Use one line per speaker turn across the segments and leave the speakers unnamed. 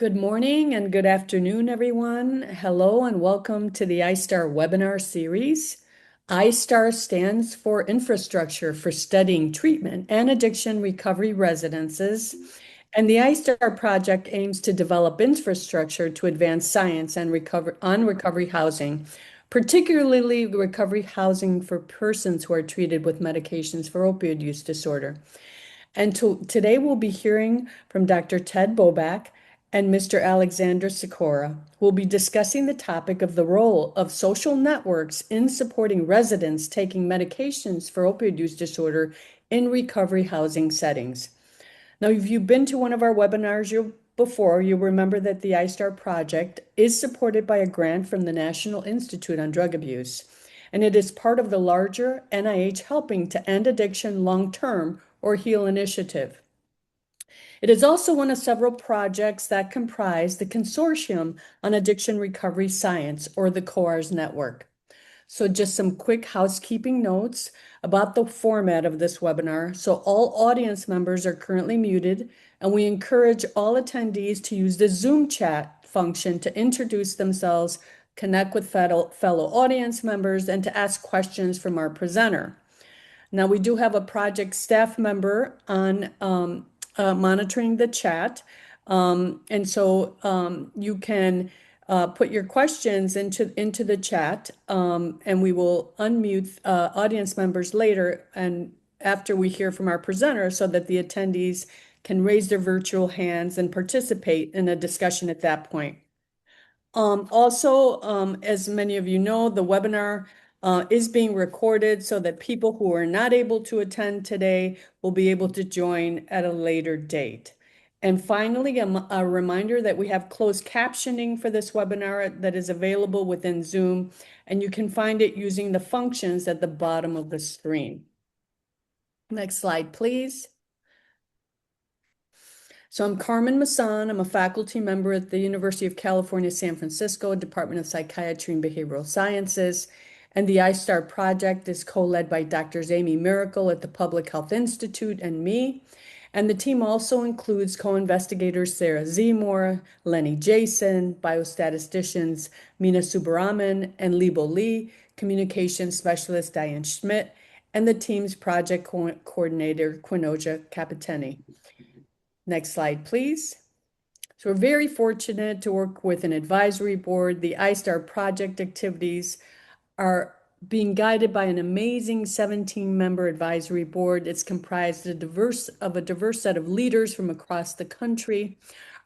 Good morning and good afternoon, everyone. Hello and welcome to the I-STARR webinar series. I-STARR stands for Infrastructure for Studying Treatment and Addiction Recovery Residences. And the I-STARR project aims to develop infrastructure to advance science and recovery housing, particularly recovery housing for persons who are treated with medications for opioid use disorder. And today we'll be hearing from Dr. Ted Bobak and Mr. Alexander Sikora, who will be discussing the topic of the role of social networks in supporting residents taking medications for opioid use disorder in recovery housing settings. Now, if you've been to one of our webinars before, you'll remember that the I-STARR project is supported by a grant from the National Institute on Drug Abuse, and it is part of the larger NIH Helping to End Addiction Long-Term or HEAL initiative. It is also one of several projects that comprise the Consortium on Addiction Recovery Science, or the COARS network. So just some quick housekeeping notes about the format of this webinar. So all audience members are currently muted, and we encourage all attendees to use the Zoom chat function to introduce themselves, connect with fellow audience members, and to ask questions from our presenter. Now, we do have a project staff member on monitoring the chat. And so you can put your questions into the chat, and we will unmute audience members later and after we hear from our presenter so that the attendees can raise their virtual hands and participate in a discussion at that point. Also, as many of you know, the webinar is being recorded so that people who are not able to attend today will be able to join at a later date. And finally, a reminder that we have closed captioning for this webinar that is available within Zoom, and you can find it using the functions at the bottom of the screen. Next slide, please. So I'm Carmen Masson. I'm a faculty member at the University of California, San Francisco, Department of Psychiatry and Behavioral Sciences. And the I-STARR project is co-led by Drs. Amy Miracle at the Public Health Institute and me. And the team also includes co-investigators Sarah Zemore, Lenny Jason, biostatisticians Mina Subbaraman and Libo Lee, communications specialist Diane Schmidt, and the team's project coordinator Quinoja Capitani. Next slide, please. So we're very fortunate to work with an advisory board. The I-STARR project activities are being guided by an amazing 17-member advisory board. It's comprised of a diverse set of leaders from across the country.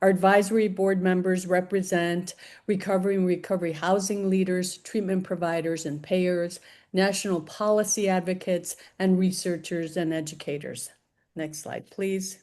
Our advisory board members represent recovery housing leaders, treatment providers and payers, national policy advocates, and researchers and educators. Next slide, please.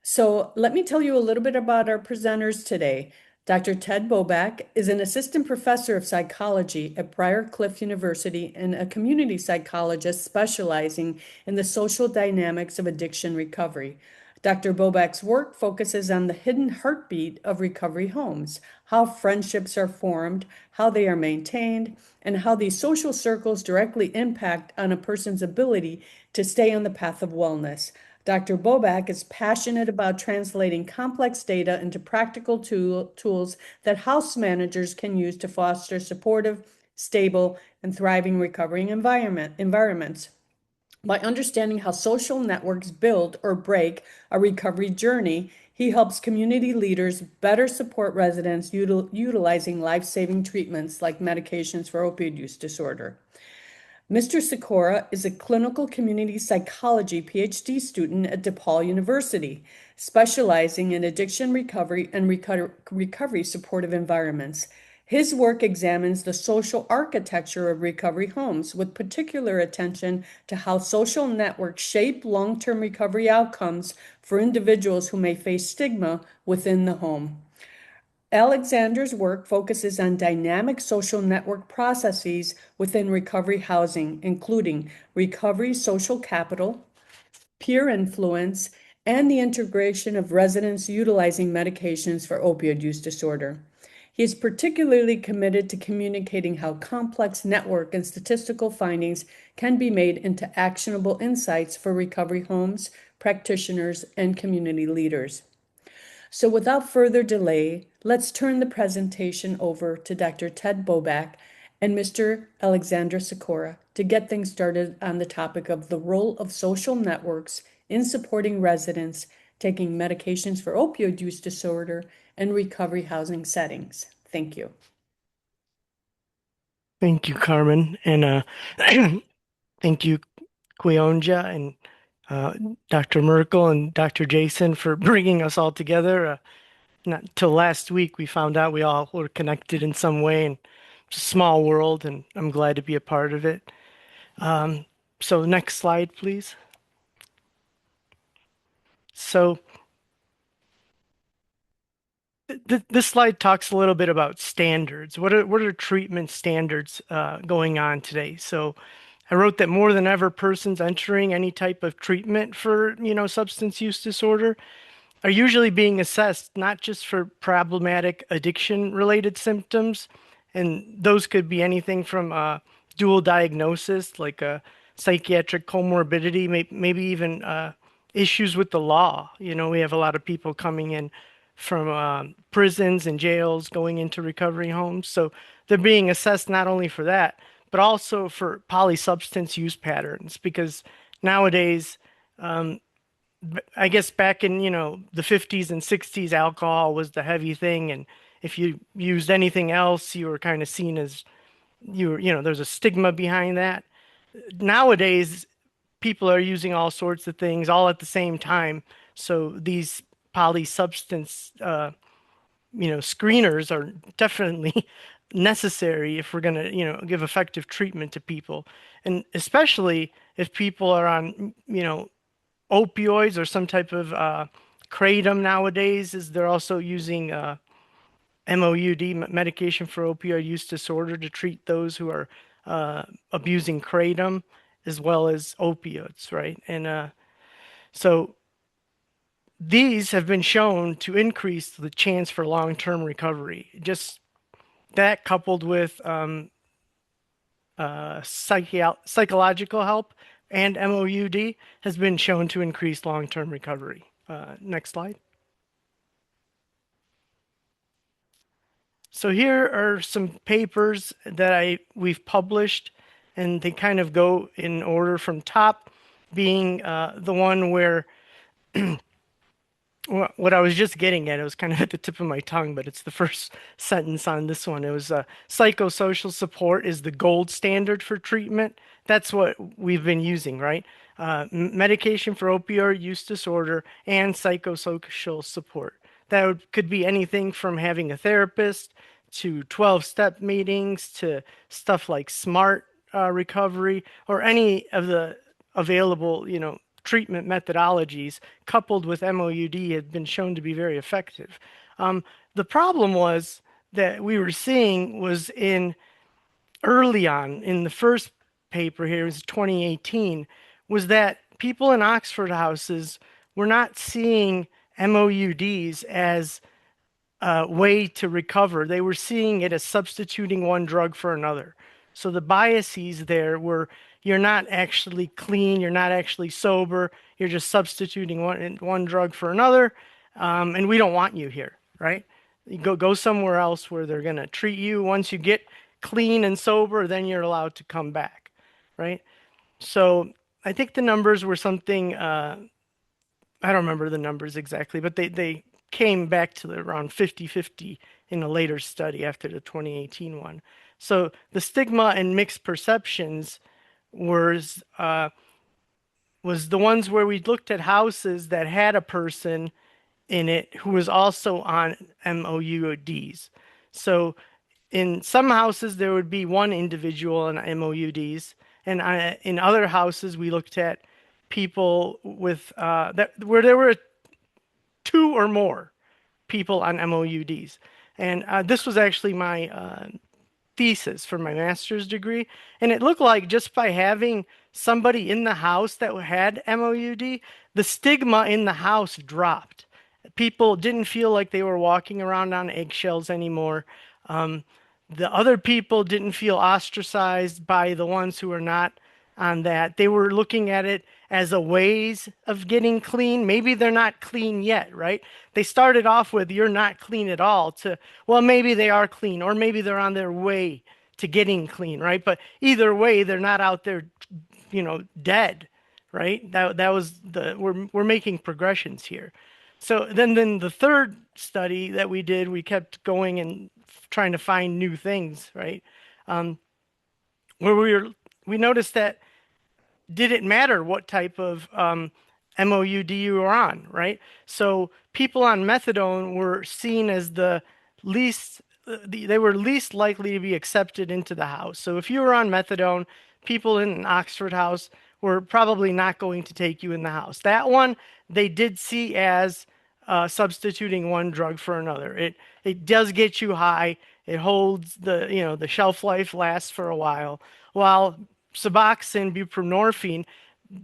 So let me tell you a little bit about our presenters today. Dr. Ted Bobak is an assistant professor of psychology at Briarcliff University and a community psychologist specializing in the social dynamics of addiction recovery. Dr. Bobak's work focuses on the hidden heartbeat of recovery homes, how friendships are formed, how they are maintained, and how these social circles directly impact on a person's ability to stay on the path of wellness. Dr. Bobak is passionate about translating complex data into practical tools that house managers can use to foster supportive, stable, and thriving recovering environments. By understanding how social networks build or break a recovery journey, he helps community leaders better support residents utilizing life-saving treatments like medications for opioid use disorder. Mr. Sikora is a clinical community psychology PhD student at DePaul University, specializing in addiction recovery and recovery supportive environments. His work examines the social architecture of recovery homes, with particular attention to how social networks shape long-term recovery outcomes for individuals who may face stigma within the home. Alexander's work focuses on dynamic social network processes within recovery housing, including recovery social capital, peer influence, and the integration of residents utilizing medications for opioid use disorder. He is particularly committed to communicating how complex network and statistical findings can be made into actionable insights for recovery homes, practitioners, and community leaders. So without further delay, let's turn the presentation over to Dr. Ted Bobak and Mr. Alexander Sikora to get things started on the topic of the role of social networks in supporting residents taking medications for opioid use disorder and recovery housing settings. Thank you.
Thank you, Carmen, and thank you, Quionja, and uh, Dr. Merkel and Dr. Jason for bringing us all together. Not till last week we found out we all were connected in some way, and it's a small world, and I'm glad to be a part of it. Um, so next slide, please. So this slide talks a little bit about standards. What are treatment standards going on today? So I wrote that more than ever, persons entering any type of treatment for, substance use disorder are usually being assessed not just for problematic addiction related symptoms, and those could be anything from dual diagnosis, like a psychiatric comorbidity, maybe even issues with the law. We have a lot of people coming in from prisons and jails going into recovery homes. So they're being assessed not only for that, but also for polysubstance use patterns, because nowadays, I guess back in, the 50s and 60s, alcohol was the heavy thing. And if you used anything else, you were kind of seen as there's a stigma behind that. Nowadays, people are using all sorts of things all at the same time. So these polysubstance, screeners are definitely necessary if we're going to, give effective treatment to people. And especially if people are on, opioids or some type of kratom nowadays, is they're also using MOUD, medication for opioid use disorder, to treat those who are abusing kratom as well as opioids, right? And so these have been shown to increase the chance for long-term recovery. Just that coupled with psychological help and MOUD has been shown to increase long-term recovery. Next slide. So here are some papers that we've published, and they kind of go in order from top, being the one where what I was just getting at, it was kind of at the tip of my tongue, but it's the first sentence on this one. It was psychosocial support is the gold standard for treatment. That's what we've been using, right? Medication for opioid use disorder and psychosocial support. Could be anything from having a therapist to 12-step meetings to stuff like SMART recovery, or any of the available, treatment methodologies coupled with MOUD had been shown to be very effective. The problem was that we were seeing was in early on in the first paper here, it was 2018, was that people in Oxford houses were not seeing MOUDs as a way to recover. They were seeing it as substituting one drug for another. So the biases there were, you're not actually clean, you're not actually sober, you're just substituting one drug for another, and we don't want you here, right? You go somewhere else where they're going to treat you. Once you get clean and sober, then you're allowed to come back, right? So I think the numbers were something, I don't remember the numbers exactly, but they came back to around 50-50 in a later study after the 2018 one. So the stigma and mixed perceptions was the ones where we looked at houses that had a person in it who was also on MOUDs. So in some houses there would be one individual on MOUDs, and in other houses we looked at people with where there were two or more people on MOUDs. And this was actually my thesis for my master's degree. And it looked like just by having somebody in the house that had MOUD, the stigma in the house dropped. People didn't feel like they were walking around on eggshells anymore. The other people didn't feel ostracized by the ones who were not on that. They were looking at it as a ways of getting clean. Maybe they're not clean yet, right? They started off with you're not clean at all to, well, maybe they are clean or maybe they're on their way to getting clean, right? But either way, they're not out there, dead, right? That was we're making progressions here. So then the third study that we did, we kept going and trying to find new things, right? Um, where we noticed that did it matter what type of MOUD you were on, right? So people on methadone were seen as the least, they were least likely to be accepted into the house. So if you were on methadone, people in an Oxford house were probably not going to take you in the house. That one they did see as substituting one drug for another. It does get you high. It holds the shelf life lasts for a while. While Suboxone, buprenorphine,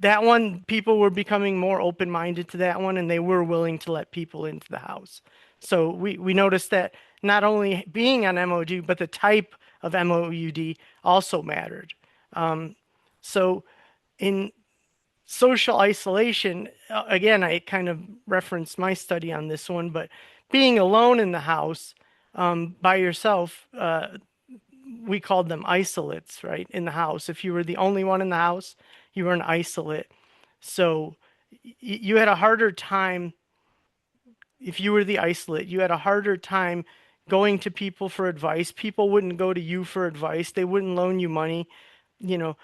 that one people were becoming more open-minded to that one, and they were willing to let people into the house. So we noticed that not only being on MOD, but the type of MOUD also mattered. So in social isolation, again, I kind of referenced my study on this one, but being alone in the house by yourself, we called them isolates, right? In the house. If you were the only one in the house, you were an isolate. So you had a harder time, if you were the isolate, you had a harder time going to people for advice. People wouldn't go to you for advice. They wouldn't loan you money. You know,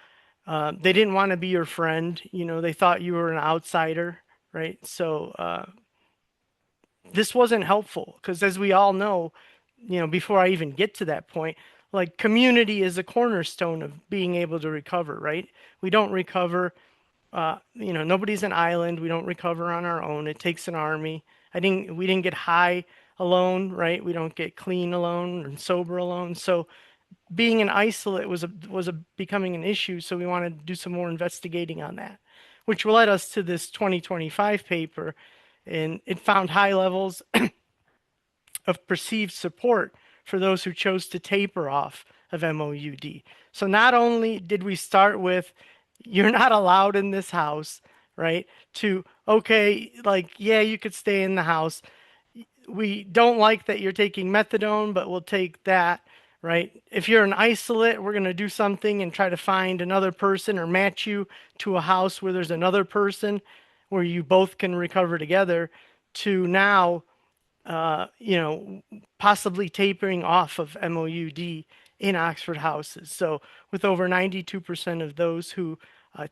they didn't want to be your friend. They thought you were an outsider, right? So this wasn't helpful because, as we all know, before I even get to that point, like community is a cornerstone of being able to recover, right? We don't recover, nobody's an island. We don't recover on our own. It takes an army. We didn't get high alone, right? We don't get clean alone and sober alone. So being an isolate was becoming an issue. So we wanted to do some more investigating on that, which led us to this 2025 paper, and it found high levels of perceived support for those who chose to taper off of MOUD. So not only did we start with, you're not allowed in this house, right? To, okay, like, yeah, you could stay in the house. We don't like that you're taking methadone, but we'll take that, right? If you're an isolate, we're going to do something and try to find another person or match you to a house where there's another person where you both can recover together, to now possibly tapering off of MOUD in Oxford houses. So with over 92% of those who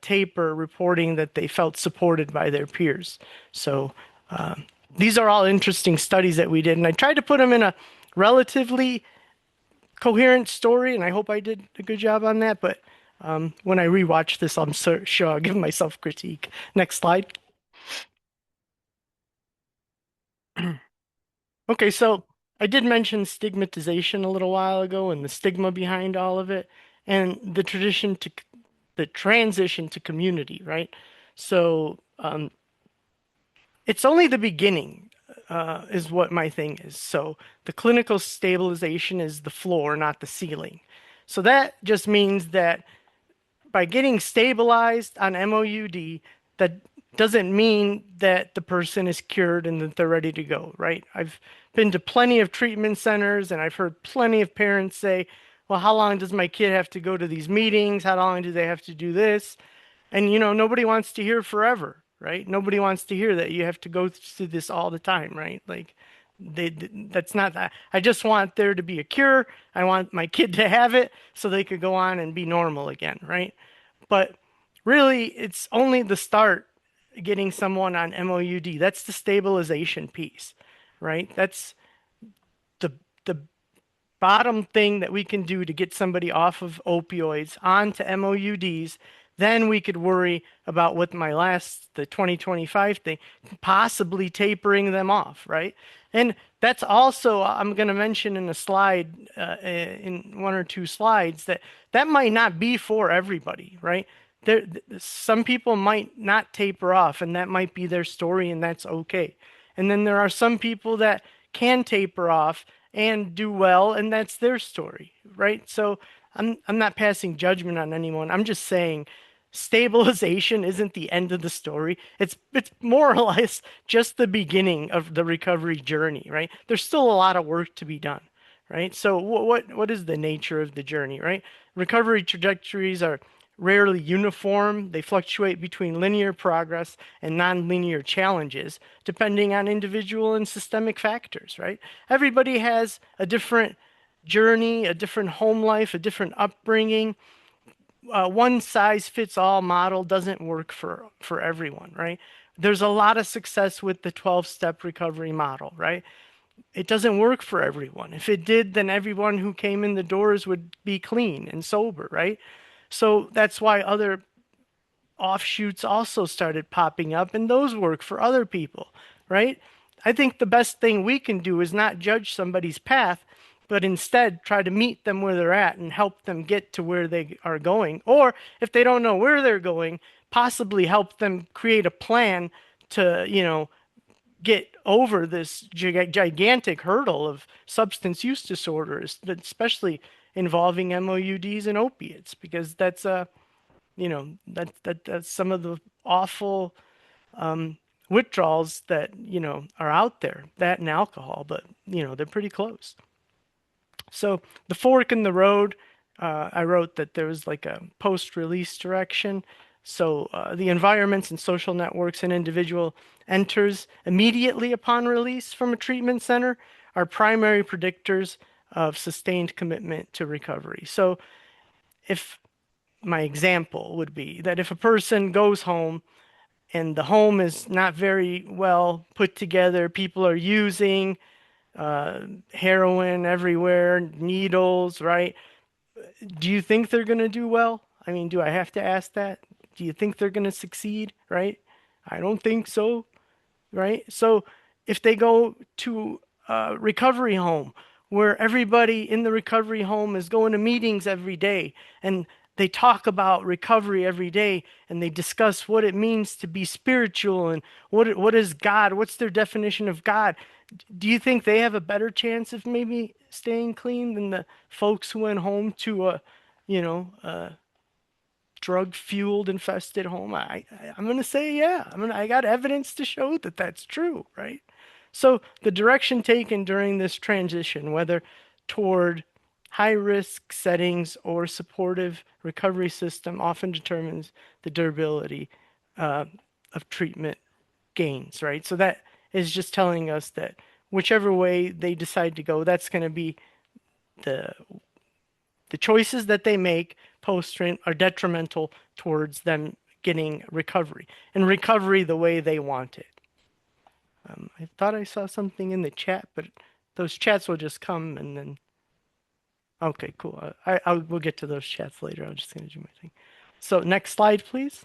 taper reporting that they felt supported by their peers. So these are all interesting studies that we did, and I tried to put them in a relatively coherent story, and I hope I did a good job on that. But when I rewatch this, I'm sure I'll give myself critique. Next slide. Okay, so I did mention stigmatization a little while ago and the stigma behind all of it and the transition to community, right? So it's only the beginning, is what my thing is. So the clinical stabilization is the floor, not the ceiling. So that just means that by getting stabilized on MOUD, that doesn't mean that the person is cured and that they're ready to go, right? I've been to plenty of treatment centers and I've heard plenty of parents say, well, how long does my kid have to go to these meetings? How long do they have to do this? And nobody wants to hear forever, right? Nobody wants to hear that you have to go through this all the time, right? Like that's not that. I just want there to be a cure. I want my kid to have it so they could go on and be normal again, right? But really, it's only the start, getting someone on MOUD. That's the stabilization piece, right? That's the bottom thing that we can do to get somebody off of opioids onto MOUDs. Then we could worry about what the 2025 thing, possibly tapering them off, right? And that's also, I'm going to mention in a slide, in one or two slides, that might not be for everybody, right? Some people might not taper off, and that might be their story, and that's okay. And then there are some people that can taper off and do well, and that's their story, right? So I'm not passing judgment on anyone. I'm just saying stabilization isn't the end of the story. It's more or less just the beginning of the recovery journey, right? There's still a lot of work to be done, right? So what is the nature of the journey, right? Recovery trajectories are rarely uniform. They fluctuate between linear progress and nonlinear challenges, depending on individual and systemic factors, right? Everybody has a different journey, a different home life, a different upbringing. One size fits all model doesn't work for everyone, right? There's a lot of success with the 12-step recovery model, right? It doesn't work for everyone. If it did, then everyone who came in the doors would be clean and sober, right? So that's why other offshoots also started popping up, and those work for other people, right? I think the best thing we can do is not judge somebody's path, but instead try to meet them where they're at and help them get to where they are going. Or if they don't know where they're going, possibly help them create a plan to, get over this gigantic hurdle of substance use disorders, especially involving MOUDs and opiates, because that's some of the awful withdrawals that are out there. That and alcohol, but they're pretty close. So the fork in the road, I wrote that there was like a post-release direction. So the environments and social networks an individual enters immediately upon release from a treatment center are primary predictors of sustained commitment to recovery. So if my example would be that if a person goes home and the home is not very well put together, people are using heroin everywhere, needles, right? Do you think they're going to do well? I mean, do I have to ask that? Do you think they're going to succeed, right? I don't think so, right? So if they go to a recovery home where everybody in the recovery home is going to meetings every day and they talk about recovery every day and they discuss what it means to be spiritual and what is God, what's their definition of God. Do you think they have a better chance of maybe staying clean than the folks who went home to a drug-fueled, infested home? I'm going to say, yeah. I got evidence to show that that's true, right? So the direction taken during this transition, whether toward high-risk settings or supportive recovery system, often determines the durability of treatment gains, right? So that is just telling us that whichever way they decide to go, that's going to be the the choices that they make post-treatment are detrimental towards them getting recovery and recovery the way they want it. I thought I saw something in the chat, but those chats will just come and then. Okay, cool. We'll get to those chats later. I'm just going to do my thing. So next slide, please.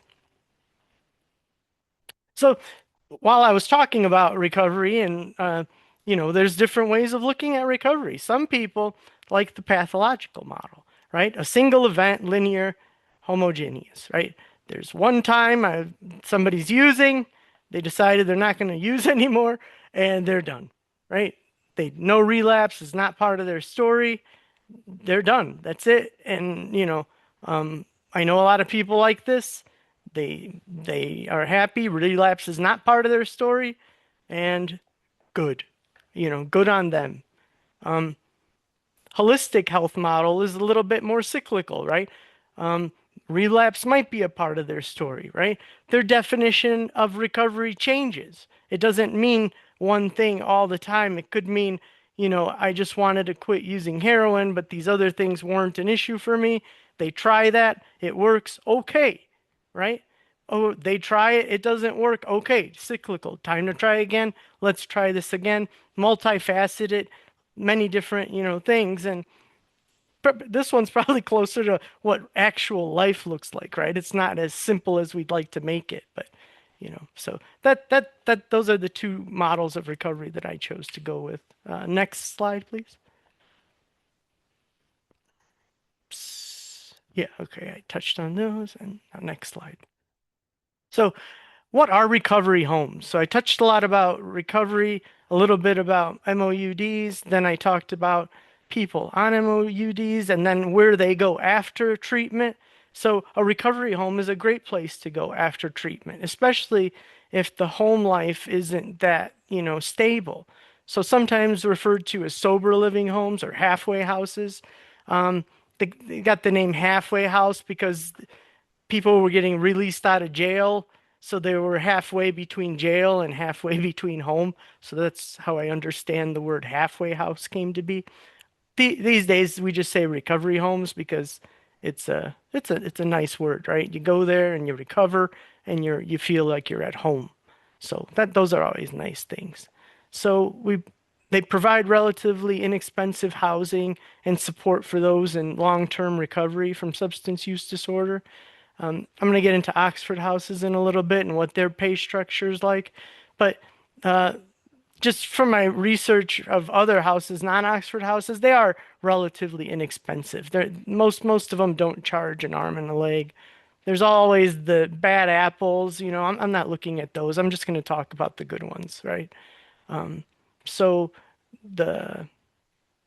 So while I was talking about recovery and there's different ways of looking at recovery. Some people like the pathological model, right? A single event, linear, homogeneous, right? There's one time somebody's using, they decided they're not going to use anymore, and they're done, right? No relapse is not part of their story. They're done. That's it. And I know a lot of people like this. They are happy. Relapse is not part of their story, and good. Good on them. Holistic health model is a little bit more cyclical, right? Relapse might be a part of their story, right? Their definition of recovery changes. It doesn't mean one thing all the time. It could mean, I just wanted to quit using heroin, but these other things weren't an issue for me. They try that, it works, okay, right? Oh, they try it, it doesn't work, okay, cyclical. Time to try again. Let's try this again. Multifaceted, many different, things. And this one's probably closer to what actual life looks like, right? It's not as simple as we'd like to make it, but so that those are the two models of recovery that I chose to go with. Next slide, please. Yeah, okay, I touched on those, and next slide. So, what are recovery homes? So I touched a lot about recovery, a little bit about MOUDs, then I talked about people on MOUDs and then where they go after treatment. So a recovery home is a great place to go after treatment, especially if the home life isn't that, stable. So sometimes referred to as sober living homes or halfway houses. Um, they got the name halfway house because people were getting released out of jail, so they were halfway between jail and halfway between home. So that's how I understand the word halfway house came to be. These days we just say recovery homes because it's a nice word, right? You go there and you recover and you feel like you're at home. So those are always nice things. So they provide relatively inexpensive housing and support for those in long-term recovery from substance use disorder. I'm going to get into Oxford houses in a little bit and what their pay structure is like, but uh, just from my research of other houses, non-Oxford houses, they are relatively inexpensive. Most of them don't charge an arm and a leg. There's always the bad apples, I'm not looking at those. I'm just going to talk about the good ones, right? So the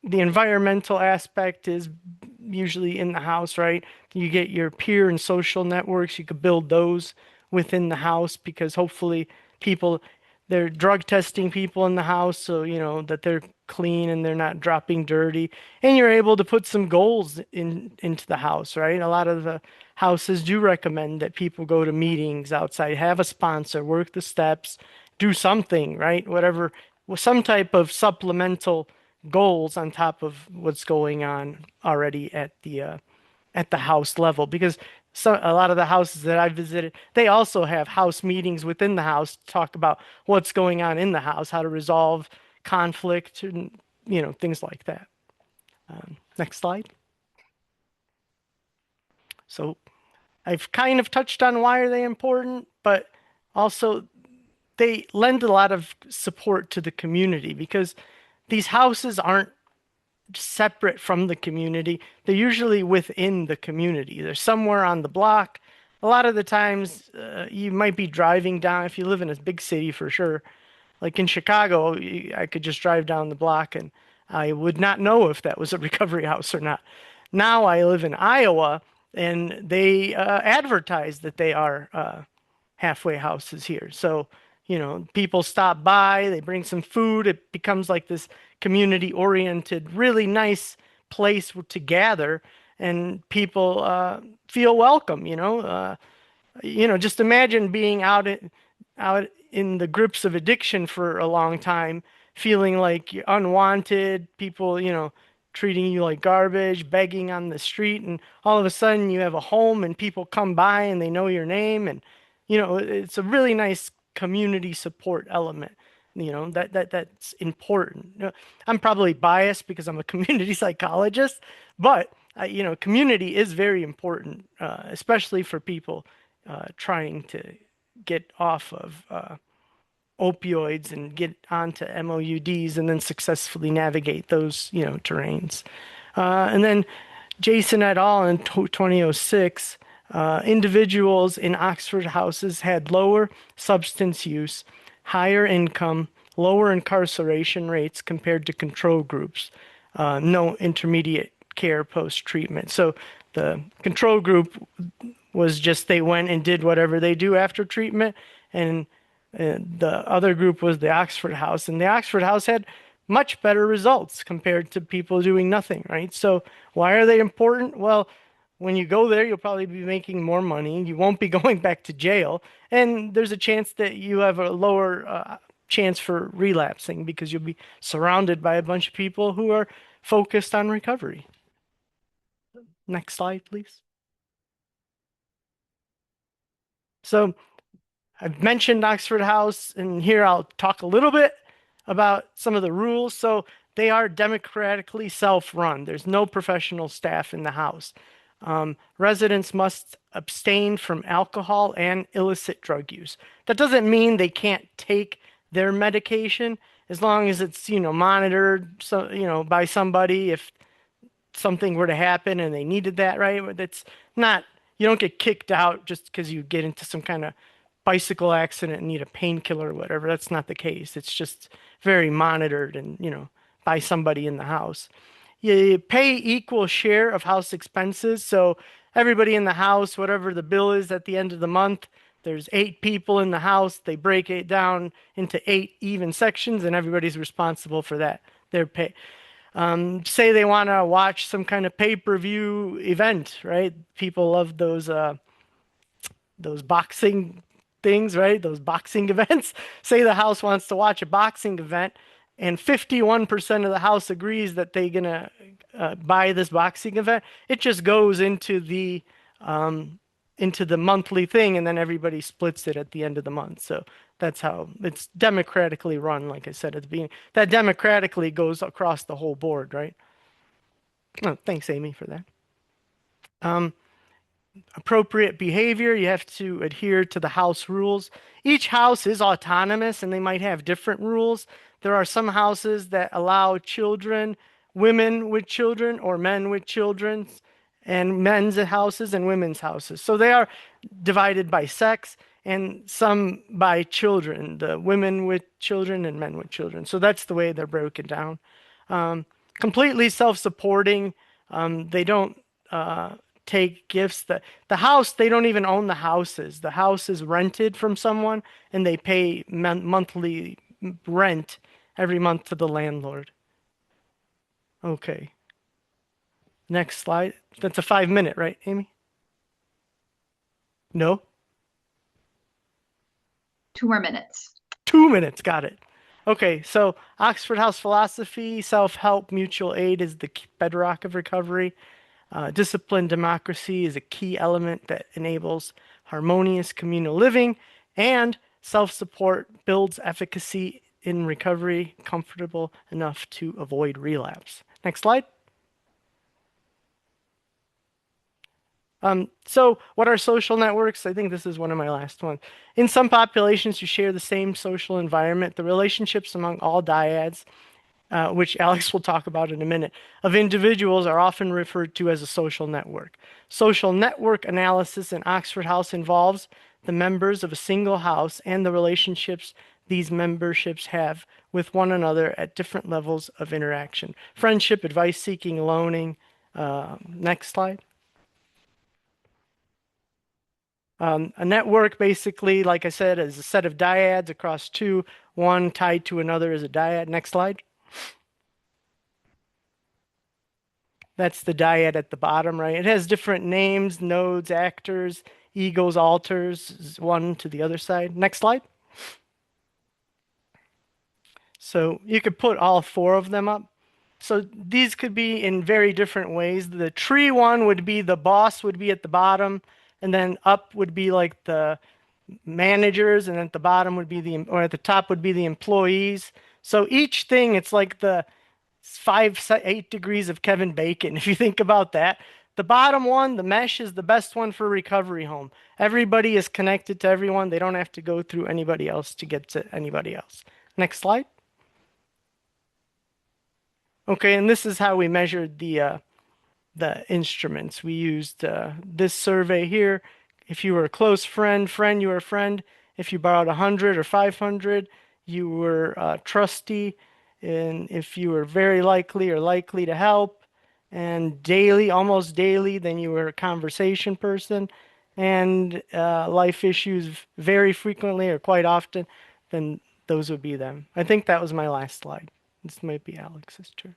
the environmental aspect is usually in the house, right? You get your peer and social networks. You could build those within the house because hopefully people, they're drug testing people in the house so that they're clean and they're not dropping dirty. And you're able to put some goals into the house, right? A lot of the houses do recommend that people go to meetings outside, have a sponsor, work the steps, do something, right? Whatever, some type of supplemental goals on top of what's going on already at the house level because a lot of the houses that I visited, they also have house meetings within the house to talk about what's going on in the house, how to resolve conflict, and things like that. Next slide. So I've kind of touched on why are they important, but also they lend a lot of support to the community because these houses aren't separate from the community. They're usually within the community. They're somewhere on the block. A lot of the times, you might be driving down, if you live in a big city for sure. Like in Chicago, I could just drive down the block and I would not know if that was a recovery house or not. Now I live in Iowa and they advertise that they are halfway houses here. So, people stop by, they bring some food. It becomes like this community oriented, really nice place to gather, and people feel welcome, just imagine being out in the grips of addiction for a long time, feeling like you're unwanted, people, treating you like garbage, begging on the street, and all of a sudden you have a home and people come by and they know your name and it's a really nice community support element. That's important. I'm probably biased because I'm a community psychologist, but community is very important, especially for people trying to get off of opioids and get onto MOUDs and then successfully navigate those, terrains. And then Jason et al. In 2006, individuals in Oxford houses had lower substance use, higher income, lower incarceration rates compared to control groups, no intermediate care post-treatment. So the control group was just they went and did whatever they do after treatment, and the other group was the Oxford House, and the Oxford House had much better results compared to people doing nothing, right? So why are they important? Well, when you go there, you'll probably be making more money. You won't be going back to jail, and there's a chance that you have a lower chance for relapsing because you'll be surrounded by a bunch of people who are focused on recovery. Next slide, please. So I've mentioned Oxford House, and here I'll talk a little bit about some of the rules. So they are democratically self-run. There's no professional staff in the house. Residents must abstain from alcohol and illicit drug use. That doesn't mean they can't take their medication as long as it's, monitored, so, by somebody if something were to happen and they needed that, right? That's not, you don't get kicked out just because you get into some kind of bicycle accident and need a painkiller or whatever. That's not the case. It's just very monitored and, by somebody in the house. You pay equal share of house expenses. So everybody in the house, whatever the bill is at the end of the month, there's 8 people in the house. They break it down into 8 even sections, and everybody's responsible for that. Their pay. Say they want to watch some kind of pay-per-view event, right? People love those boxing things, right? Those boxing events. Say the house wants to watch a boxing event, and 51% of the house agrees that they're gonna buy this boxing event. It just goes into the monthly thing, and then everybody splits it at the end of the month. So that's how it's democratically run. Like I said at the beginning, that democratically goes across the whole board, right? Oh, thanks, Amy, for that. Um, Appropriate behavior, you have to adhere to the house rules. Each house is autonomous and they might have different rules. There are some houses that allow children, women with children, or men with children, and men's houses and women's houses. So they are divided by sex and some by children, the women with children and men with children. So that's the way they're broken down. Um, Completely self-supporting. They don't take gifts. The house, they don't even own the houses. The house is rented from someone and they pay monthly rent every month to the landlord. Okay. Next slide. That's a 5 minute, right, Amy? No?
2 more minutes.
2 minutes. Got it. Okay, so Oxford House philosophy, self-help, mutual aid is the bedrock of recovery. Disciplined democracy is a key element that enables harmonious communal living, and self-support builds efficacy in recovery, comfortable enough to avoid relapse. Next slide. So what are social networks? I think this is one of my last ones. In some populations who share the same social environment, the relationships among all dyads, which Alex will talk about in a minute, of individuals are often referred to as a social network. Social network analysis in Oxford House involves the members of a single house and the relationships these memberships have with one another at different levels of interaction. Friendship, advice seeking, loaning. Next slide. A network, basically, like I said, is a set of dyads across two. One tied to another is a dyad. Next slide. That's the dyad at the bottom, right? It has different names, nodes, actors, egos, alters, one to the other side. Next slide. So you could put all 4 of them up. So these could be in very different ways. The tree one would be the boss would be at the bottom, and then up would be like the managers, and at the bottom would be or at the top would be the employees. So each thing, it's like the 8 degrees of Kevin Bacon. If you think about that, the bottom one, the mesh, is the best one for recovery home. Everybody is connected to everyone. They don't have to go through anybody else to get to anybody else. Next slide. Okay, and this is how we measured the instruments. We used this survey here. If you were a close friend, you were a friend. If you borrowed 100 or 500, you were trusty. And if you were very likely or likely to help, and daily, almost daily, then you were a conversation person. And life issues very frequently or quite often, then those would be them. I think that was my last slide. This might be Alex's turn.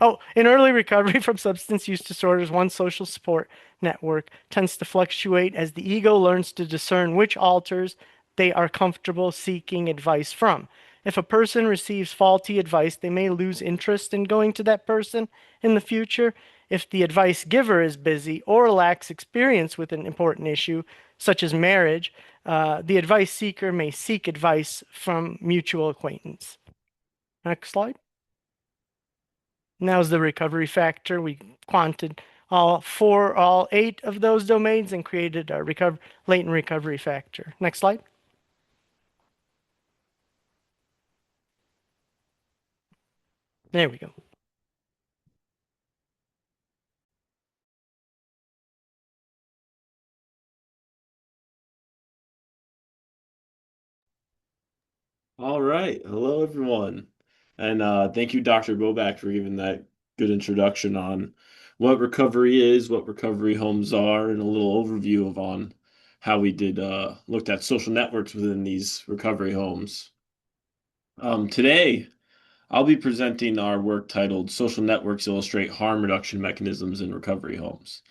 Oh, in early recovery from substance use disorders, one social support network tends to fluctuate as the ego learns to discern which alters they are comfortable seeking advice from. If a person receives faulty advice, they may lose interest in going to that person in the future. If the advice giver is busy or lacks experience with an important issue, such as marriage, the advice seeker may seek advice from mutual acquaintance. Next slide. Now's the recovery factor. We quanted all 8 of those domains and created a latent recovery factor. Next slide. There we go.
All right. Hello, everyone. And thank you, Dr. Bobak, for giving that good introduction on what recovery is, what recovery homes are, and a little overview of on how we did looked at social networks within these recovery homes. Today, I'll be presenting our work titled Social Networks Illustrate Harm Reduction Mechanisms in Recovery Homes.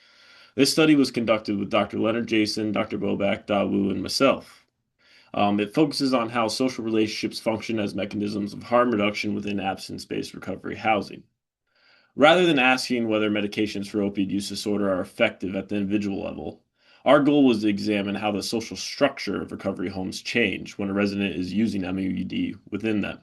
This study was conducted with Dr. Leonard Jason, Dr. Bobak, Dawu, and myself. It focuses on how social relationships function as mechanisms of harm reduction within abstinence-based recovery housing. Rather than asking whether medications for opioid use disorder are effective at the individual level, our goal was to examine how the social structure of recovery homes change when a resident is using MOUD within them.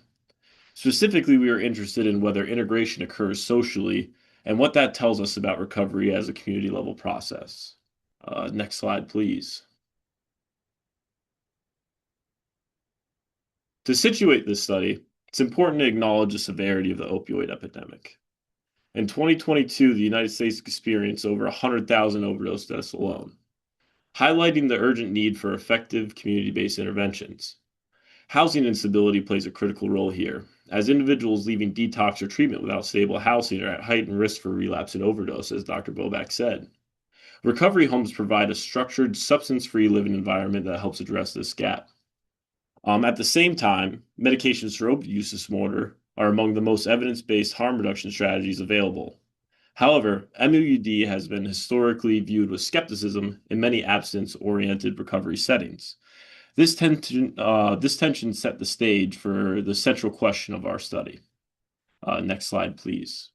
Specifically, we are interested in whether integration occurs socially and what that tells us about recovery as a community level process. Next slide, please. To situate this study, it's important to acknowledge the severity of the opioid epidemic. In 2022, the United States experienced over 100,000 overdose deaths alone, highlighting the urgent need for effective community-based interventions. Housing instability plays a critical role here, as individuals leaving detox or treatment without stable housing are at heightened risk for relapse and overdose, as Dr. Bobak said. Recovery homes provide a structured, substance-free living environment that helps address this gap. At the same time, medications for opioid use disorder are among the most evidence-based harm reduction strategies available. However, MOUD has been historically viewed with skepticism in many abstinence-oriented recovery settings. This tension set the stage for the central question of our study. Next slide, please.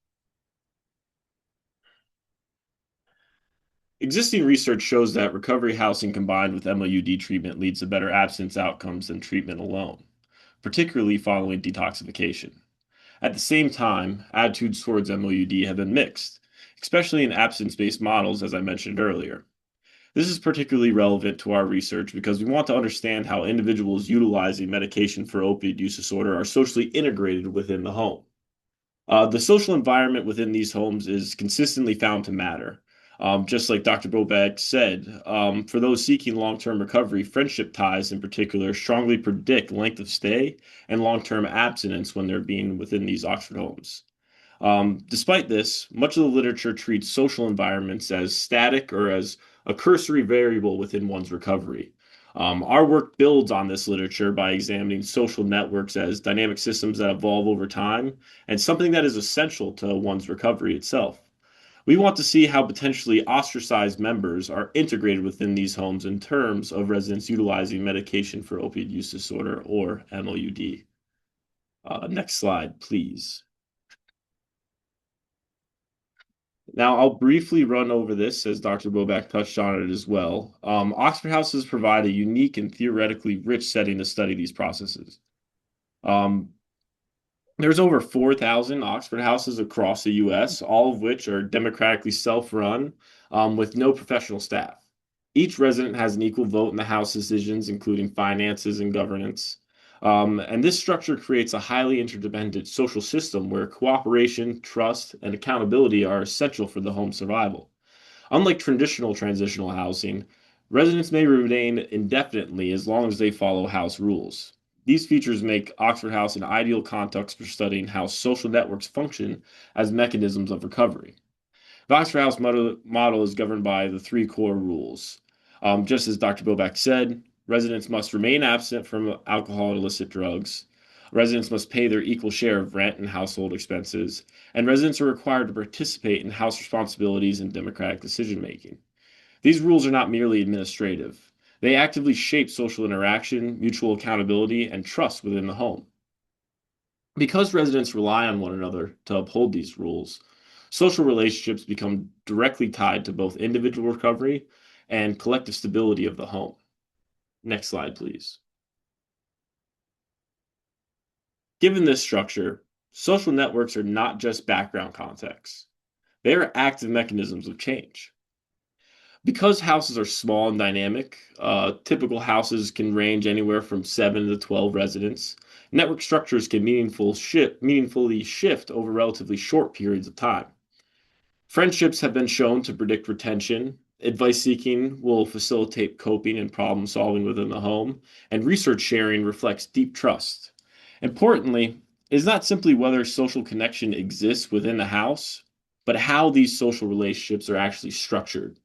Existing research shows that recovery housing combined with MOUD treatment leads to better abstinence outcomes than treatment alone, particularly following detoxification. At the same time, attitudes towards MOUD have been mixed, especially in abstinence-based models, as I mentioned earlier. This is particularly relevant to our research because we want to understand how individuals utilizing medication for opioid use disorder are socially integrated within the home. The social environment within these homes is consistently found to matter. Just like Dr. Bobak said, for those seeking long-term recovery, friendship ties in particular strongly predict length of stay and long-term abstinence when they're being within these Oxford homes. Despite this, much of the literature treats social environments as static or as a cursory variable within one's recovery. Our work builds on this literature by examining social networks as dynamic systems that evolve over time and something that is essential to one's recovery itself. We want to see how potentially ostracized members are integrated within these homes in terms of residents utilizing medication for opioid use disorder or MOUD. Next slide, please. Now, I'll briefly run over this as Dr. Bobak touched on it as well. Oxford houses provide a unique and theoretically rich setting to study these processes. There's over 4,000 Oxford houses across the U.S., all of which are democratically self-run with no professional staff. Each resident has an equal vote in the house decisions, including finances and governance. And this structure creates a highly interdependent social system where cooperation, trust, and accountability are essential for the home's survival. Unlike traditional transitional housing, residents may remain indefinitely as long as they follow house rules. These features make Oxford House an ideal context for studying how social networks function as mechanisms of recovery. The Oxford House model is governed by the three core rules. Just as Dr. Bobak said, residents must remain absent from alcohol and illicit drugs. Residents must pay their equal share of rent and household expenses, and residents are required to participate in house responsibilities and democratic decision making. These rules are not merely administrative. They actively shape social interaction, mutual accountability, and trust within the home. Because residents rely on one another to uphold these rules, social relationships become directly tied to both individual recovery and collective stability of the home. Next slide, please. Given this structure, social networks are not just background contexts. They are active mechanisms of change. Because houses are small and dynamic, typical houses can range anywhere from 7 to 12 residents. Network structures can meaningfully shift over relatively short periods of time. Friendships have been shown to predict retention. Advice seeking will facilitate coping and problem solving within the home, and research sharing reflects deep trust. Importantly, it is not simply whether social connection exists within the house, but how these social relationships are actually structured.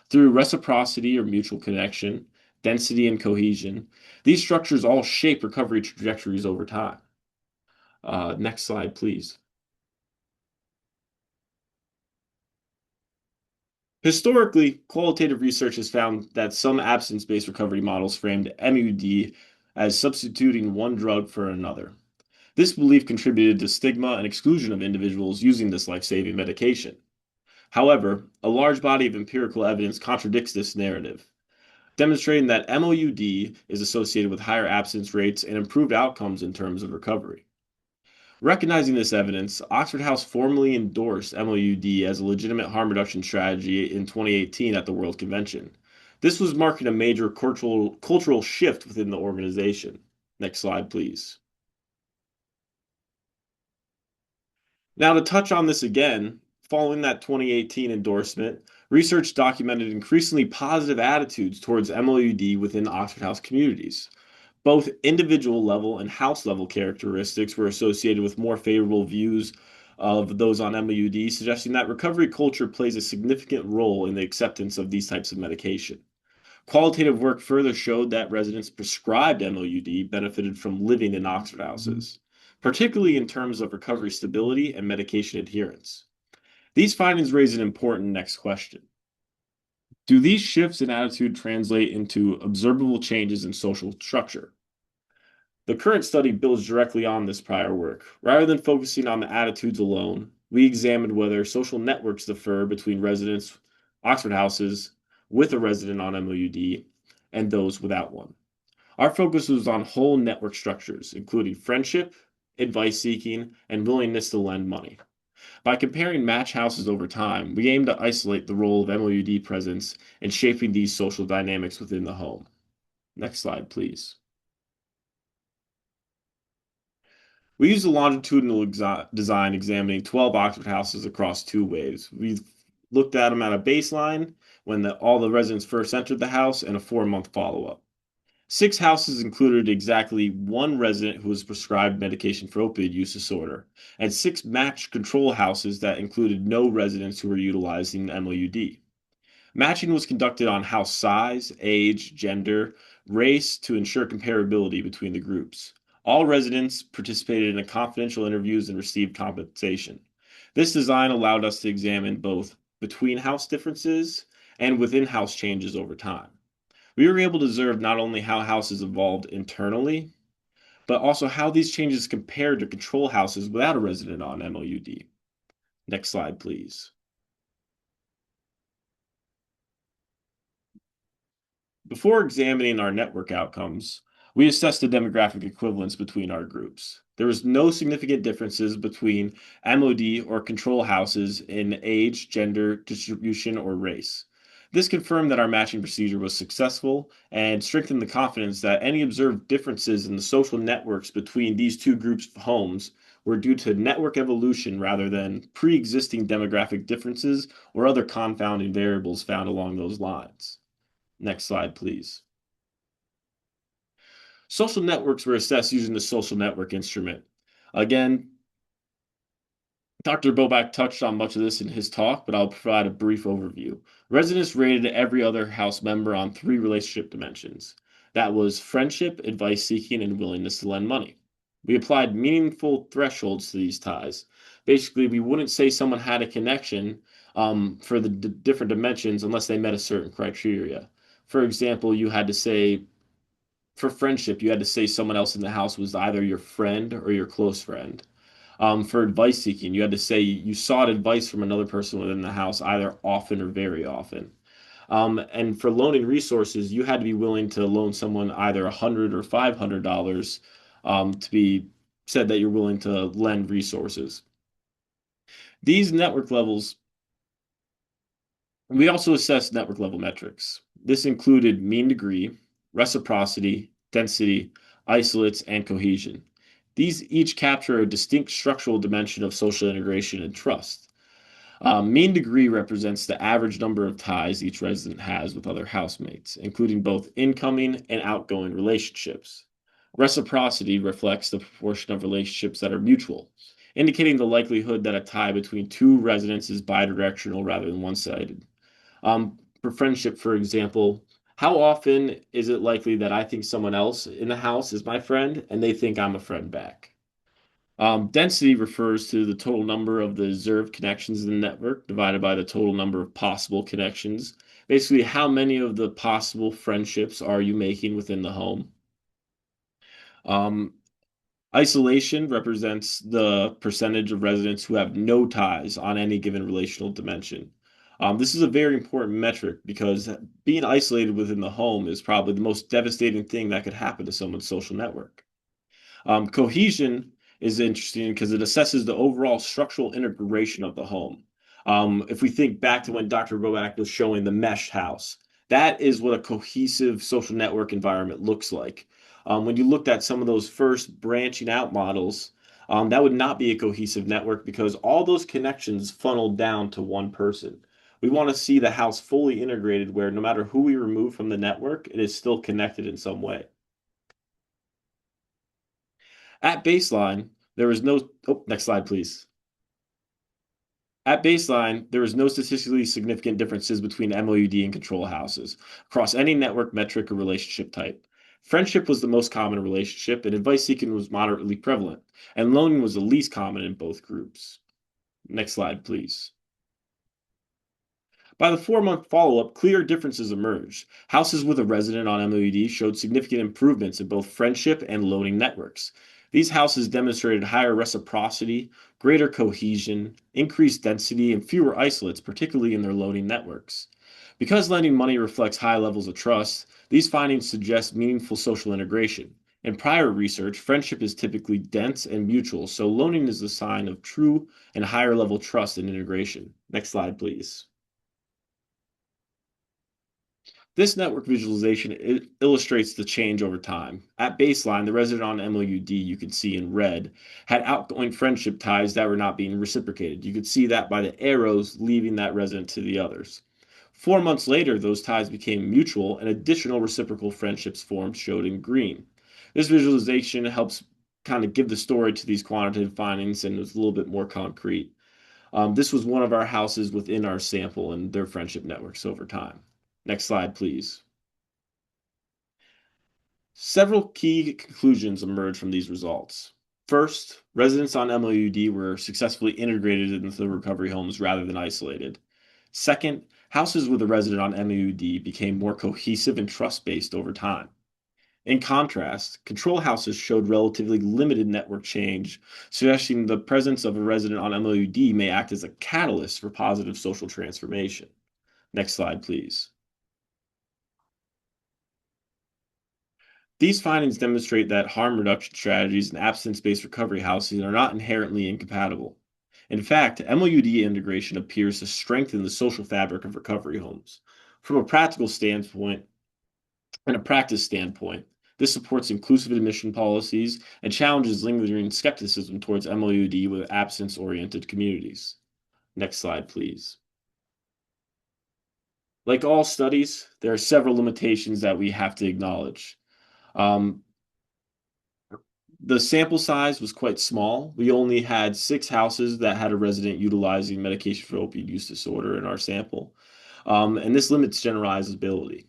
Through reciprocity or mutual connection, density and cohesion, these structures all shape recovery trajectories over time. Next slide, please. Historically, qualitative research has found that some abstinence-based recovery models framed MUD as substituting one drug for another. This belief contributed to stigma and exclusion of individuals using this life-saving medication. However, a large body of empirical evidence contradicts this narrative, demonstrating that MOUD is associated with higher abstinence rates and improved outcomes in terms of recovery. Recognizing this evidence, Oxford House formally endorsed MOUD as a legitimate harm reduction strategy in 2018 at the World Convention. This was marking a major cultural shift within the organization. Next slide, please. Now, to touch on this again, following that 2018 endorsement, research documented increasingly positive attitudes towards MOUD within Oxford House communities. Both individual level and house level characteristics were associated with more favorable views of those on MOUD, suggesting that recovery culture plays a significant role in the acceptance of these types of medication. Qualitative work further showed that residents prescribed MOUD benefited from living in Oxford houses, particularly in terms of recovery stability and medication adherence. These findings raise an important next question. Do these shifts in attitude translate into observable changes in social structure? The current study builds directly on this prior work. Rather than focusing on the attitudes alone, we examined whether social networks differ between residents, Oxford houses, with a resident on MOUD, and those without one. Our focus was on whole network structures, including friendship, advice seeking, and willingness to lend money. By comparing match houses over time, we aim to isolate the role of MOUD presence in shaping these social dynamics within the home. Next slide, please. We used a longitudinal design examining 12 Oxford houses across 2 waves. We looked at them at a baseline when all the residents first entered the house and a 4-month follow-up. 6 houses included exactly 1 resident who was prescribed medication for opioid use disorder, and 6 matched control houses that included no residents who were utilizing MOUD. Matching was conducted on house size, age, gender, race to ensure comparability between the groups. All residents participated in confidential interviews and received compensation. This design allowed us to examine both between house differences and within house changes over time. We were able to observe not only how houses evolved internally, but also how these changes compared to control houses without a resident on MOUD. Next slide, please. Before examining our network outcomes, we assessed the demographic equivalence between our groups. There was no significant differences between MOD or control houses in age, gender, distribution, or race. This confirmed that our matching procedure was successful and strengthened the confidence that any observed differences in the social networks between these 2 groups of homes were due to network evolution rather than pre-existing demographic differences or other confounding variables found along those lines. Next slide, please. Social networks were assessed using the social network instrument. Again, Dr. Bobak touched on much of this in his talk, but I'll provide a brief overview. Residents rated every other house member on 3 relationship dimensions. That was friendship, advice seeking, and willingness to lend money. We applied meaningful thresholds to these ties. Basically, we wouldn't say someone had a connection for the different dimensions unless they met a certain criteria. For example, you had to say, for friendship, you had to say someone else in the house was either your friend or your close friend. For advice seeking, you had to say you sought advice from another person within the house, either often or very often. And for loaning resources, you had to be willing to loan someone either $100 or $500 to be said that you're willing to lend resources. These network levels, we also assessed network level metrics. This included mean degree, reciprocity, density, isolates, and cohesion. These each capture a distinct structural dimension of social integration and trust. Mean degree represents the average number of ties each resident has with other housemates, including both incoming and outgoing relationships. Reciprocity reflects the proportion of relationships that are mutual. indicating the likelihood that a tie between two residents is bidirectional rather than one-sided. For friendship, for example, how often is it likely that I think someone else in the house is my friend and they think I'm a friend back? Density refers to the total number of the observed connections in the network divided by the total number of possible connections. Basically, how many of the possible friendships are you making within the home? Um, Isolation represents the percentage of residents who have no ties on any given relational dimension. This is a very important metric because being isolated within the home is probably the most devastating thing that could happen to someone's social network. Cohesion is interesting because it assesses the overall structural integration of the home. If we think back to when Dr. Bobak was showing the mesh house, that is what a cohesive social network environment looks like. When you looked at some of those first branching out models, that would not be a cohesive network because all those connections funneled down to one person. We want to see the house fully integrated where no matter who we remove from the network, it is still connected in some way. At baseline, there is no, oh, next slide, please. At baseline, there is no statistically significant differences between MOUD and control houses across any network metric or relationship type. Friendship was the most common relationship, and advice seeking was moderately prevalent, and loaning was the least common in both groups. Next slide, please. By the 4-month follow-up, clear differences emerged. Houses with a resident on MOUD showed significant improvements in both friendship and loaning networks. These houses demonstrated higher reciprocity, greater cohesion, increased density, and fewer isolates, particularly in their loaning networks. Because lending money reflects high levels of trust, these findings suggest meaningful social integration. In prior research, friendship is typically dense and mutual, so loaning is a sign of true and higher level trust and integration. Next slide, please. This network visualization illustrates the change over time. At baseline, the resident on MOUD, you can see in red, had outgoing friendship ties that were not being reciprocated. You could see that by the arrows leaving that resident to the others. 4 months later, those ties became mutual and additional reciprocal friendships formed, showed in green. This visualization helps kind of give the story to these quantitative findings and is a little bit more concrete. This was one of our houses within our sample and their friendship networks over time. Next slide, please. Several key conclusions emerged from these results. First, residents on MOUD were successfully integrated into the recovery homes rather than isolated. Second, houses with a resident on MOUD became more cohesive and trust-based over time. In contrast, control houses showed relatively limited network change, suggesting the presence of a resident on MOUD may act as a catalyst for positive social transformation. Next slide, please. These findings demonstrate that harm reduction strategies and abstinence-based recovery housing are not inherently incompatible. In fact, MOUD integration appears to strengthen the social fabric of recovery homes. From a practical standpoint and a practice standpoint, this supports inclusive admission policies and challenges lingering skepticism towards MOUD with abstinence-oriented communities. Next slide, please. Like all studies, there are several limitations that we have to acknowledge. The sample size was quite small. We only had 6 houses that had a resident utilizing medication for opiate use disorder in our sample. And this limits generalizability.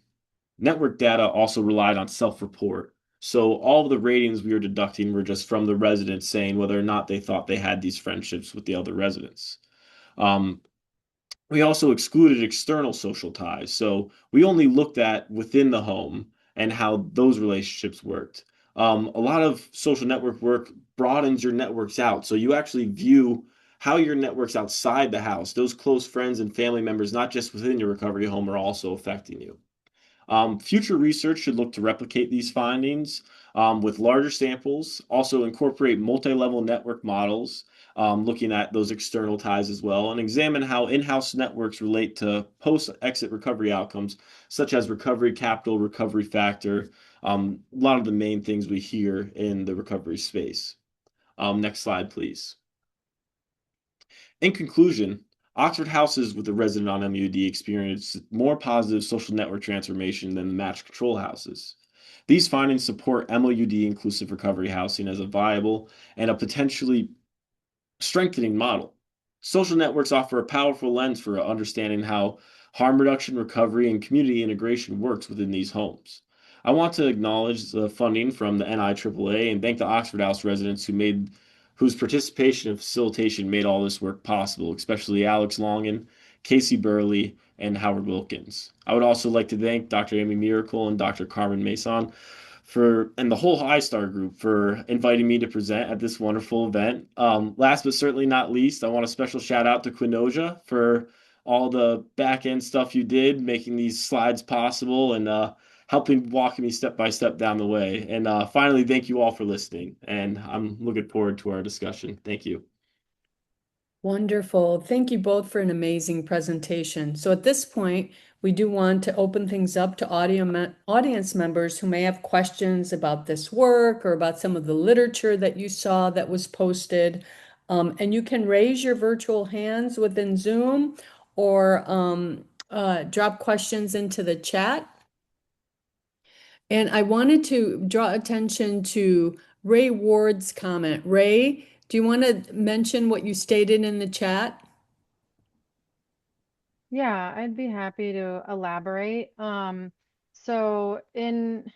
Network data also relied on self-report. So all of the ratings we were deducting were just from the residents saying whether or not they thought they had these friendships with the other residents. We also excluded external social ties. So we only looked at within the home and how those relationships worked. A lot of social network work broadens your networks out. So you actually view how your networks outside the house, those close friends and family members, not just within your recovery home, are also affecting you. Future research should look to replicate these findings with larger samples, also incorporate multi-level network models, looking at those external ties as well, and examine how in-house networks relate to post-exit recovery outcomes, such as recovery capital, recovery factor, a lot of the main things we hear in the recovery space. Next slide, please. In conclusion, Oxford houses with a resident on MUD experienced more positive social network transformation than the matched control houses. These findings support MOUD inclusive recovery housing as a viable and a potentially strengthening model. Social networks offer a powerful lens for understanding how harm reduction, recovery, and community integration works within these homes. I want to acknowledge the funding from the NIAAA and thank the Oxford House residents whose participation and facilitation made all this work possible, especially Alex Longan, Casey Burley, and Howard Wilkins. I would also like to thank Dr. Amy Miracle and Dr. Carmen Mason and the whole I-STARR group for inviting me to present at this wonderful event. Last but certainly not least, I want a special shout out to Quinoja for all the back end stuff you did, making these slides possible and helping walking me step by step down the way. And finally, thank you all for listening. And I'm looking forward to our discussion. Thank you.
Wonderful. Thank you both for an amazing presentation. So at this point, we do want to open things up to audience members who may have questions about this work or about some of the literature that you saw that was posted. And you can raise your virtual hands within Zoom or drop questions into the chat. And I wanted to draw attention to Ray Ward's comment. Ray, do you want to mention what you stated in the chat?
Yeah, I'd be happy to elaborate. So in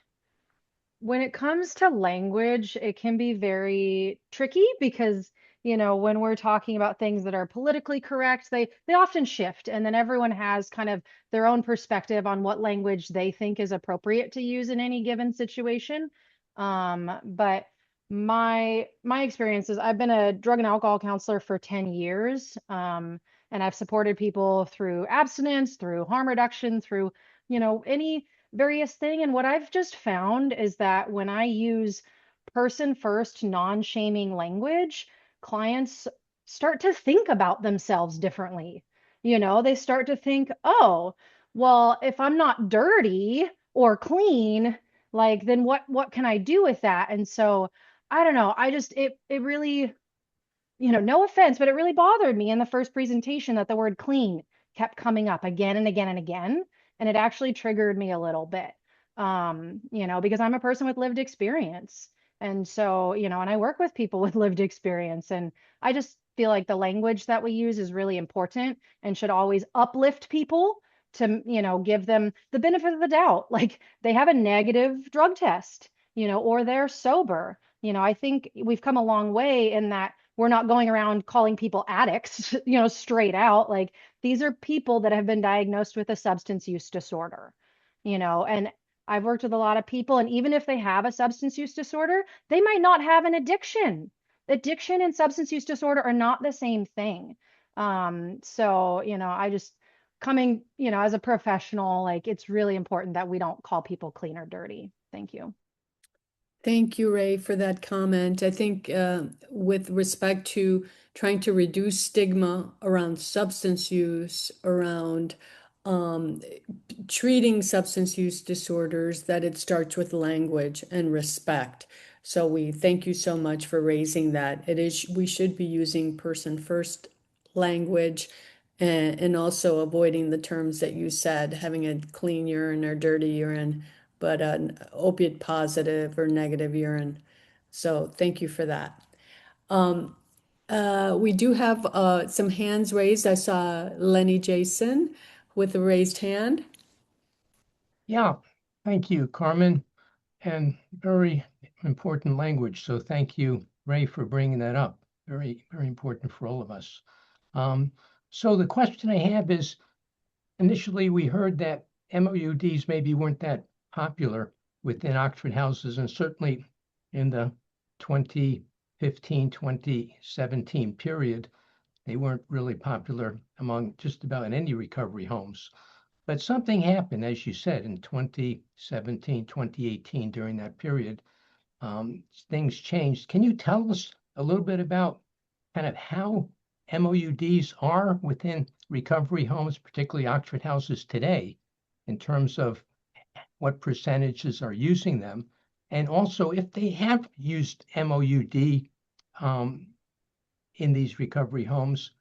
when it comes to language, it can be very tricky because, when we're talking about things that are politically correct, they often shift, and then everyone has kind of their own perspective on what language they think is appropriate to use in any given situation. But my experience is I've been a drug and alcohol counselor for 10 years. And I've supported people through abstinence, through harm reduction, through, any various thing. And what I've just found is that when I use person first, non-shaming language, clients start to think about themselves differently. They start to think, oh, well, if I'm not dirty or clean, like then what can I do with that? And so I don't know. It really, no offense, but it really bothered me in the first presentation that the word clean kept coming up again and again and again. And it actually triggered me a little bit, because I'm a person with lived experience. And so, and I work with people with lived experience. And I just feel like the language that we use is really important and should always uplift people to, give them the benefit of the doubt. Like they have a negative drug test, or they're sober. I think we've come a long way in that we're not going around calling people addicts, straight out. Like these are people that have been diagnosed with a substance use disorder, and I've worked with a lot of people, and even if they have a substance use disorder, they might not have an addiction. Addiction and substance use disorder are not the same thing. So, I just coming, as a professional, like it's really important that we don't call people clean or dirty. Thank you.
Thank you, Ray, for that comment. I think with respect to trying to reduce stigma around substance use, around um, treating substance use disorders, that it starts with language and respect. So we thank you so much for raising that. We should be using person first language and also avoiding the terms that you said, having a clean urine or dirty urine, but an opiate positive or negative urine. So thank you for that. We do have some hands raised. I saw Lenny Jason with a raised hand.
Yeah, thank you, Carmen, and very important language. So thank you, Ray, for bringing that up. Very, very important for all of us. So the question I have is, initially we heard that MOUDs maybe weren't that popular within Oxford houses, and certainly in the 2015, 2017 period, they weren't really popular among just about any recovery homes. But something happened, as you said, in 2017, 2018, during that period. Things changed. Can you tell us a little bit about kind of how MOUDs are within recovery homes, particularly Oxford houses today, in terms of what percentages are using them? And also, if they have used MOUD in these recovery homes,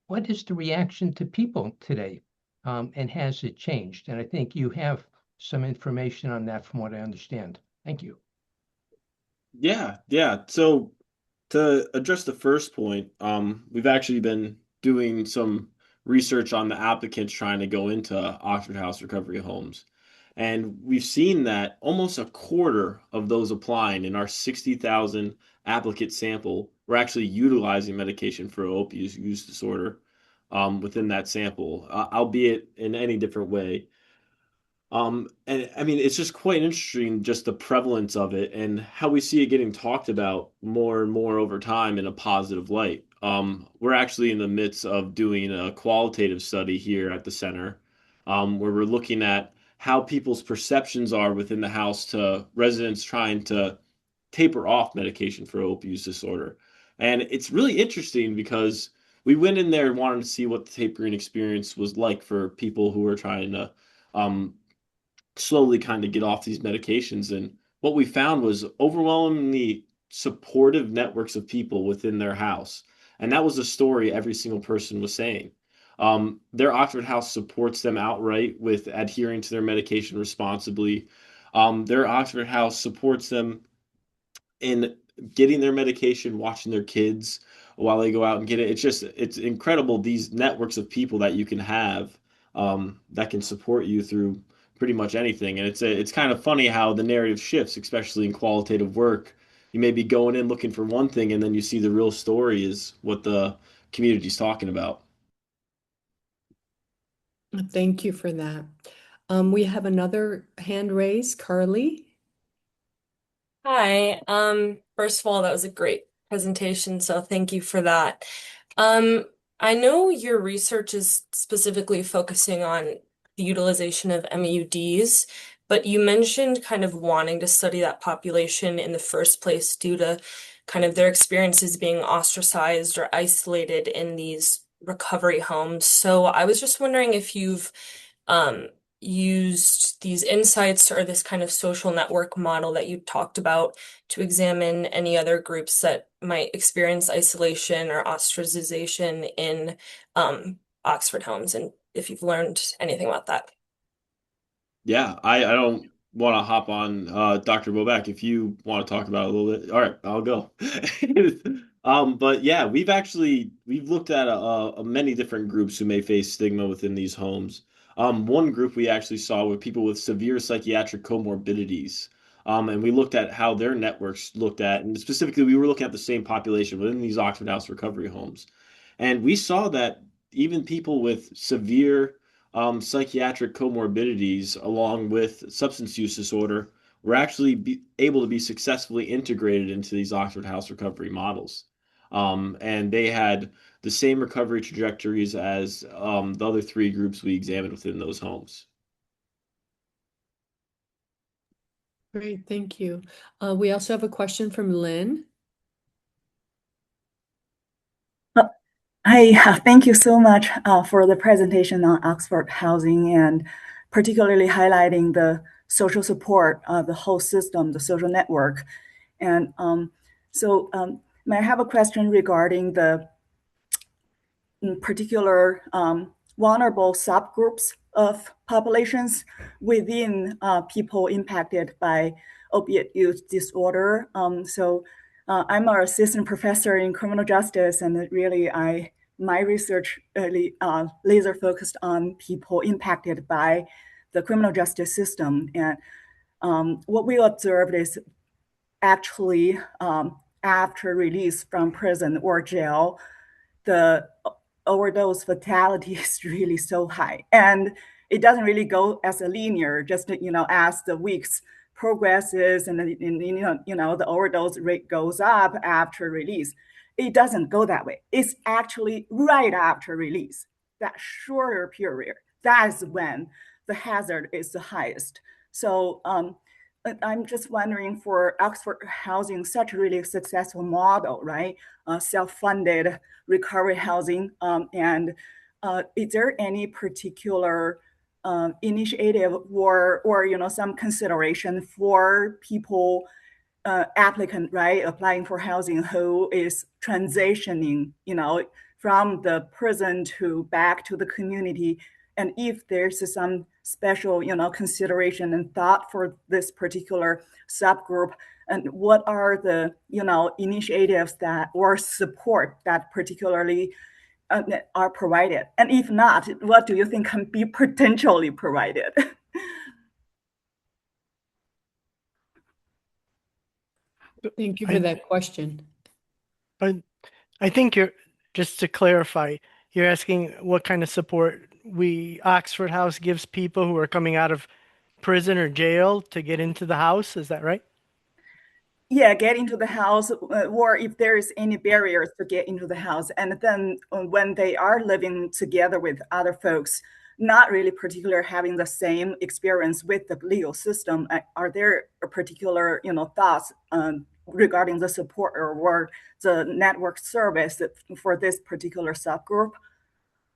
what is the reaction to people today? And has it changed? And I think you have some information on that from what I understand. Thank you.
Yeah. So To address the first point, we've actually been doing some research on the applicants trying to go into Oxford House Recovery Homes. And we've seen that almost a quarter of those applying in our 60,000 applicant sample were actually utilizing medication for opioid use disorder within that sample, albeit in any different way. And I mean, it's just quite interesting, just the prevalence of it and how we see it getting talked about more and more over time in a positive light. We're actually in the midst of doing a qualitative study here at the center, where we're looking at how people's perceptions are within the house to residents trying to taper off medication for opioid use disorder. And it's really interesting because we went in there and wanted to see what the tapering experience was like for people who were trying to um, slowly kind of get off these medications. And what we found was overwhelmingly supportive networks of people within their house. And that was the story every single person was saying. Their Oxford House supports them outright with adhering to their medication responsibly. Their Oxford House supports them in getting their medication, watching their kids while they go out and get it. It's incredible these networks of people that you can have that can support you through pretty much anything. And it's kind of funny how the narrative shifts, especially in qualitative work. You may be going in looking for one thing, and then you see the real story is what the community's talking about.
Thank you for that. We have another hand raised, Carly.
Hi. First of all, that was a great presentation, so thank you for that. Um, I know your research is specifically focusing on the utilization of MUDs, but you mentioned kind of wanting to study that population in the first place due to kind of their experiences being ostracized or isolated in these recovery homes. So I was just wondering if you've um, used these insights or this kind of social network model that you talked about to examine any other groups that might experience isolation or ostracization in Oxford homes, and if you've learned anything about that.
Yeah, I don't want to hop on Dr. Bobak if you want to talk about it a little bit. All right, I'll go. But yeah, we've looked at many different groups who may face stigma within these homes. One group we actually saw were people with severe psychiatric comorbidities. And we looked at how their networks looked at, and specifically we were looking at the same population within these Oxford House recovery homes. And we saw that even people with severe psychiatric comorbidities along with substance use disorder were actually able to be successfully integrated into these Oxford House recovery models. And they had the same recovery trajectories as the other three groups we examined within those homes.
Great, thank you. We also have a question from Lynn.
Hi, thank you so much for the presentation on Oxford housing and particularly highlighting the social support, the whole system, the social network. And may I have a question regarding the particular vulnerable subgroups of populations within people impacted by opiate use disorder? I'm an assistant professor in criminal justice, and really my research really laser focused on people impacted by the criminal justice system. And what we observed is actually after release from prison or jail, the overdose fatality is really so high. And it doesn't really go as a linear, just as the weeks progresses and the overdose rate goes up after release. It doesn't go that way. It's actually right after release, that shorter period. That's when the hazard is the highest. So I'm just wondering, for Oxford Housing, such a really successful model, right? Self-funded recovery housing, and is there any particular initiative or some consideration for people applicant, right, applying for housing who is transitioning, from the prison to back to the community, and if there's some special, consideration and thought for this particular subgroup, and what are the initiatives that or support that particularly are provided? And if not, what do you think can be potentially provided?
Thank you for
I,
that question.
I think just to clarify, you're asking what kind of support Oxford House gives people who are coming out of prison or jail to get into the house. Is that right?
Yeah, get into the house, or if there is any barriers to get into the house. And then when they are living together with other folks, not really particular having the same experience with the legal system, are there a particular thoughts regarding the support or the network service for this particular subgroup?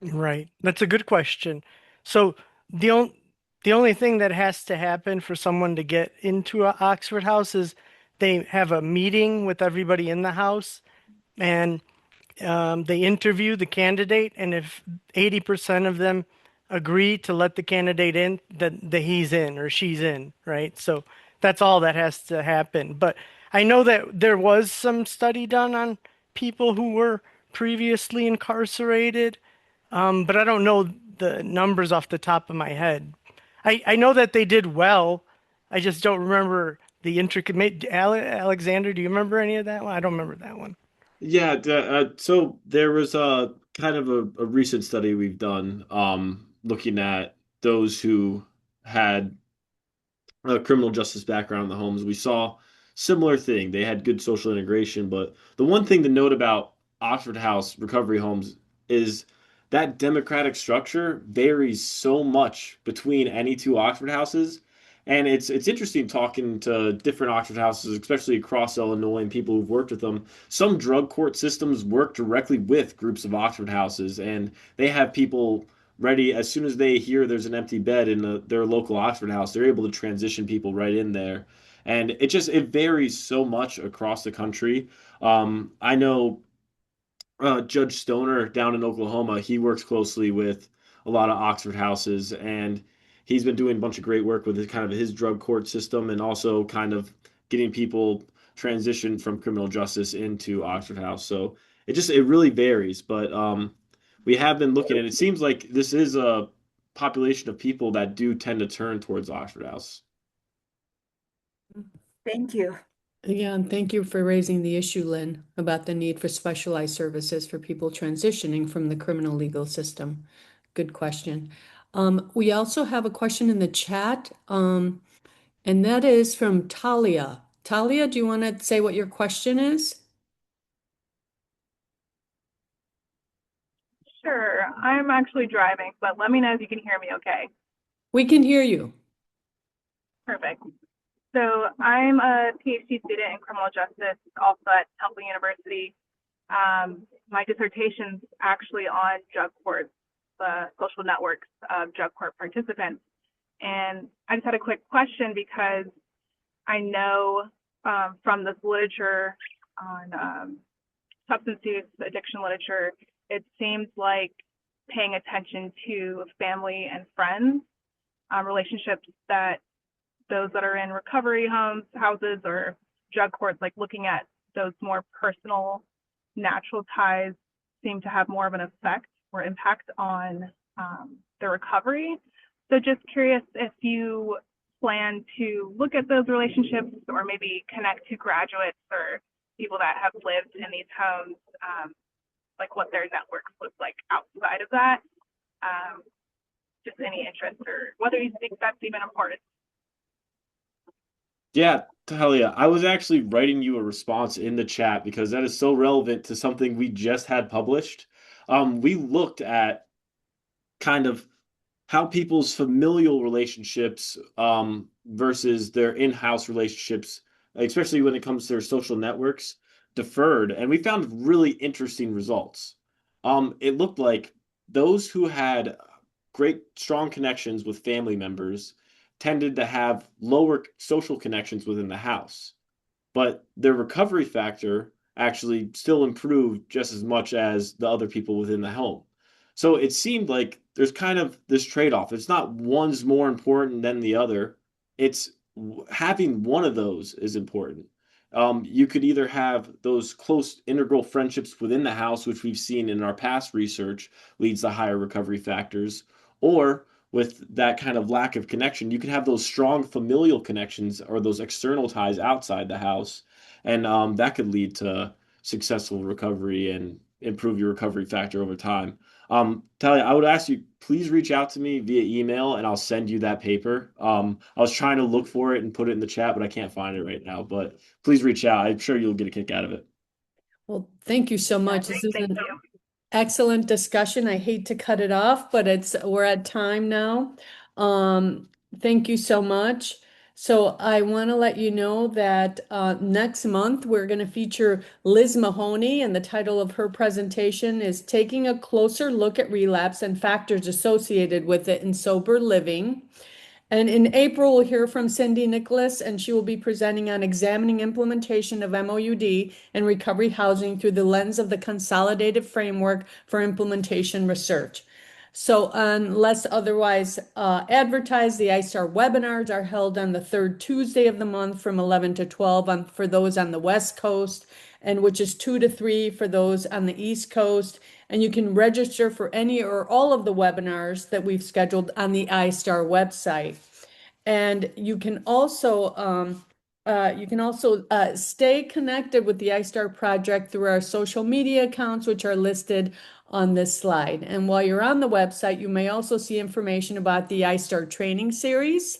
Right. That's a good question. So the only the only thing that has to happen for someone to get into a Oxford House is they have a meeting with everybody in the house, and they interview the candidate, and if 80% of them agree to let the candidate in, that he's in or she's in, right? So that's all that has to happen. But I know that there was some study done on people who were previously incarcerated, but I don't know the numbers off the top of my head. I know that they did well. I just don't remember the intricate. Alexander, do you remember any of that one? I don't remember that one.
Yeah, so there was a kind of a recent study we've done looking at those who had a criminal justice background in the homes. We saw similar thing. They had good social integration, but the one thing to note about Oxford House recovery homes is that democratic structure varies so much between any two Oxford houses. And it's interesting talking to different Oxford houses, especially across Illinois and people who've worked with them. Some drug court systems work directly with groups of Oxford houses, and they have people ready as soon as they hear there's an empty bed in their local Oxford house. They're able to transition people right in there, and it varies so much across the country. I know Judge Stoner down in Oklahoma, he works closely with a lot of Oxford houses, and he's been doing a bunch of great work with kind of his drug court system and also kind of getting people transitioned from criminal justice into Oxford House. So it really varies, but we have been looking at it. It seems like this is a population of people that do tend to turn towards Oxford House.
Thank you.
Yeah, and thank you for raising the issue, Lynn, about the need for specialized services for people transitioning from the criminal legal system. Good question. We also have a question in the chat, and that is from Talia. Talia, do you want to say what your question is?
Sure. I'm actually driving, but let me know if you can hear me okay.
We can hear you.
Perfect. So I'm a PhD student in criminal justice, also at Temple University. My dissertation's actually on drug courts, the social networks of drug court participants. And I just had a quick question because I know from this literature on substance use addiction literature, it seems like paying attention to family and friends, relationships that those that are in recovery homes, houses, or drug courts, like looking at those more personal, natural ties seem to have more of an effect or impact on the recovery. So just curious if you plan to look at those relationships or maybe connect to graduates or people that have lived in these homes, like what their networks look like outside of that. Just any interest or whether you think that's even important.
Yeah, Talia, I was actually writing you a response in the chat because that is so relevant to something we just had published. We looked at kind of how people's familial relationships versus their in-house relationships, especially when it comes to their social networks, differed, and we found really interesting results. It looked like those who had great, strong connections with family members tended to have lower social connections within the house, but their recovery factor actually still improved just as much as the other people within the home. So it seemed like there's kind of this trade-off. It's not one's more important than the other. It's having one of those is important. You could either have those close integral friendships within the house, which we've seen in our past research leads to higher recovery factors, or with that kind of lack of connection, you could have those strong familial connections or those external ties outside the house, and that could lead to successful recovery and improve your recovery factor over time. Talia, I would ask you, please reach out to me via email and I'll send you that paper. I was trying to look for it and put it in the chat, but I can't find it right now. But please reach out. I'm sure you'll get a kick out of it.
Well, thank you so much. This is an excellent discussion. I hate to cut it off, but we're at time now. Thank you so much. So I want to let you know that next month we're going to feature Liz Mahoney, and the title of her presentation is Taking a Closer Look at Relapse and Factors Associated with It in Sober Living. And in April, we'll hear from Cindy Nicholas, and she will be presenting on examining implementation of MOUD and recovery housing through the lens of the Consolidated Framework for Implementation Research. So unless otherwise advertised, the I-STARR webinars are held on the third Tuesday of the month from 11 to 12 for those on the West Coast, and which is 2 to 3 for those on the East Coast. And you can register for any or all of the webinars that we've scheduled on the I-STARR website. And you can also stay connected with the I-STARR project through our social media accounts, which are listed on this slide. And while you're on the website, you may also see information about the I-STARR training series.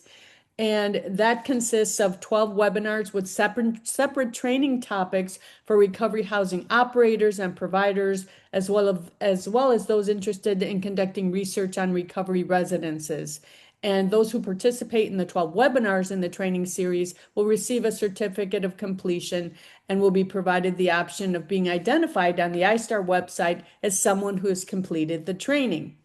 And that consists of 12 webinars with separate training topics for recovery housing operators and providers, as well as those interested in conducting research on recovery residences. And those who participate in the 12 webinars in the training series will receive a certificate of completion and will be provided the option of being identified on the I-STARR website as someone who has completed the training.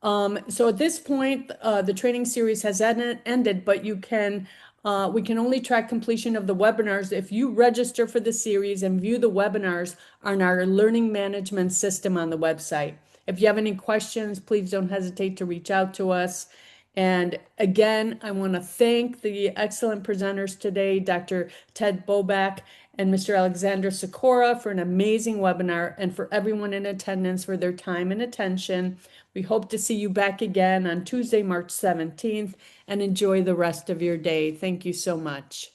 So at this point, the training series has ended, but we can only track completion of the webinars if you register for the series and view the webinars on our learning management system on the website. If you have any questions, please don't hesitate to reach out to us. And again, I want to thank the excellent presenters today, Dr. Ted Bobak and Mr. Alexander Sikora, for an amazing webinar, and for everyone in attendance for their time and attention. We hope to see you back again on Tuesday, March 17th, and enjoy the rest of your day. Thank you so much.